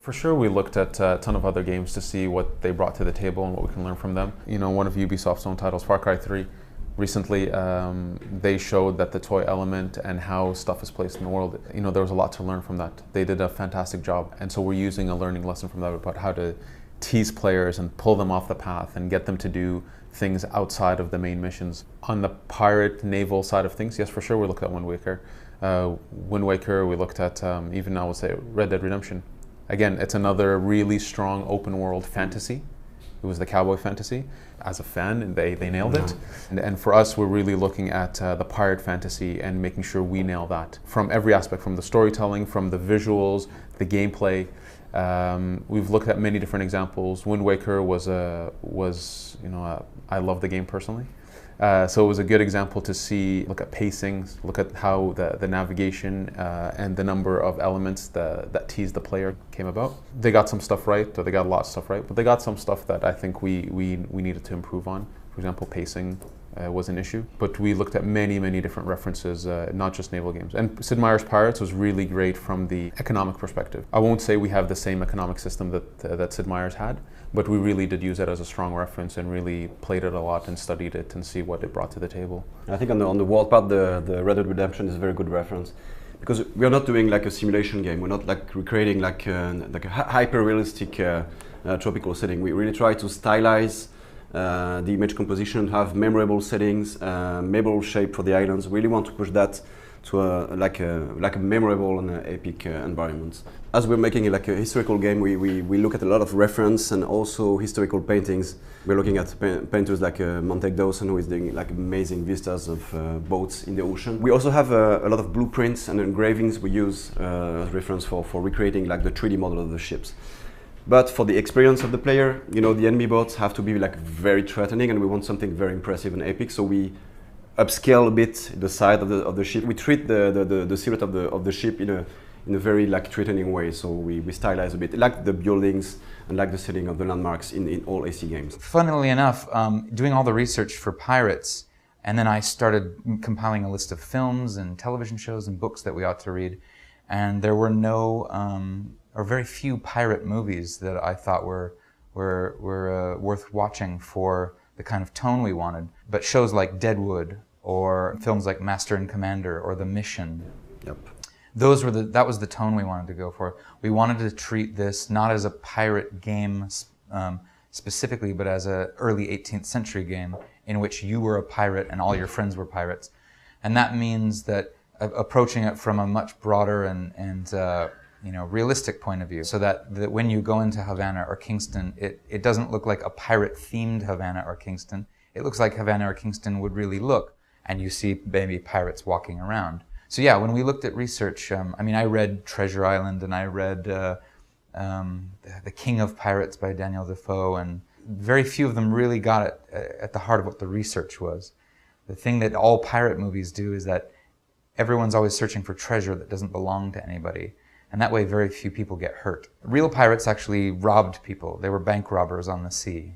For sure, we looked at a ton of other games to see what they brought to the table and what we can learn from them. You know, one of Ubisoft's own titles, Far Cry 3, recently they showed that the toy element and how stuff is placed in the world, you know, there was a lot to learn from that. They did a fantastic job. And so we're using a learning lesson from that about how to tease players and pull them off the path and get them to do things outside of the main missions. On the pirate naval side of things, yes, for sure, we looked at Wind Waker. We looked at, even I would say, Red Dead Redemption. Again, it's another really strong open world fantasy. It was the cowboy fantasy. As a fan, they nailed it. And for us, we're really looking at the pirate fantasy and making sure we nail that from every aspect, from the storytelling, from the visuals, the gameplay. We've looked at many different examples. Wind Waker was I love the game personally. So it was a good example to look at pacing, look at how the navigation and the number of elements that tease the player came about. They got some stuff right, or they got a lot of stuff right, but they got some stuff that I think we needed to improve on. For example, pacing was an issue. But we looked at many different references, not just naval games. And Sid Meier's Pirates was really great from the economic perspective. I won't say we have the same economic system that Sid Meier's had, but we really did use it as a strong reference and really played it a lot and studied it and see what it brought to the table. I think on the world part, the Red Dead Redemption is a very good reference, because we are not doing like a simulation game. We're not like recreating like a hyper-realistic tropical setting. We really try to stylize the image composition, have memorable settings, memorable shape for the islands. We really want to push that to a memorable and epic environment. As we're making like a historical game, we look at a lot of reference and also historical paintings. We're looking at painters like Montek Dawson, who is doing like amazing vistas of boats in the ocean. We also have a lot of blueprints and engravings we use as reference for recreating like the 3D model of the ships. But for the experience of the player, you know, the enemy boats have to be like very threatening, and we want something very impressive and epic. So we upscale a bit the side of the ship. We treat the silhouette of the ship in a very like threatening way. So we stylize a bit, like the buildings and like the setting of the landmarks in all AC games. Funnily enough, doing all the research for Pirates, and then I started compiling a list of films and television shows and books that we ought to read, and there were no or very few pirate movies that I thought were worth watching for the kind of tone we wanted. But shows like Deadwood, or films like Master and Commander, or The Mission. Yep. That was the tone we wanted to go for. We wanted to treat this not as a pirate game specifically, but as an early 18th century game in which you were a pirate and all your friends were pirates. And that means that approaching it from a much broader and realistic point of view, so that when you go into Havana or Kingston, it doesn't look like a pirate-themed Havana or Kingston. It looks like Havana or Kingston would really look, and you see maybe pirates walking around. So yeah, when we looked at research, I read Treasure Island, and I read The King of Pirates by Daniel Defoe, and very few of them really got at the heart of what the research was. The thing that all pirate movies do is that everyone's always searching for treasure that doesn't belong to anybody. And that way very few people get hurt. Real pirates actually robbed people. They were bank robbers on the sea.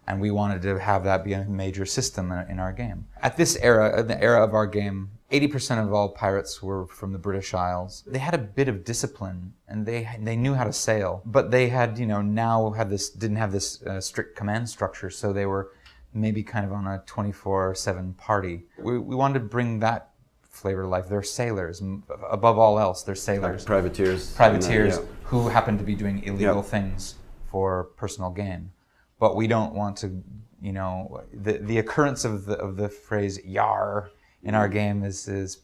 And we wanted to have that be a major system in our game. At this era, in the era of our game, 80% of all pirates were from the British Isles. They had a bit of discipline, and they knew how to sail. But they had, didn't have this strict command structure, so they were maybe kind of on a 24/7 party. We wanted to bring that flavor of life. They're sailors. Above all else, they're sailors. Like privateers. Privateers who happen to be doing illegal things for personal gain. But we don't want to, the occurrence of the phrase "yar" in our game is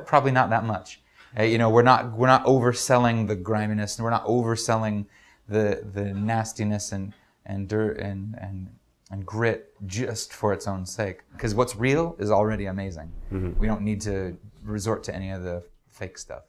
probably not that much. We're not overselling the griminess, and we're not overselling the nastiness and dirt and grit just for its own sake. Because what's real is already amazing. Mm-hmm. We don't need to resort to any of the fake stuff.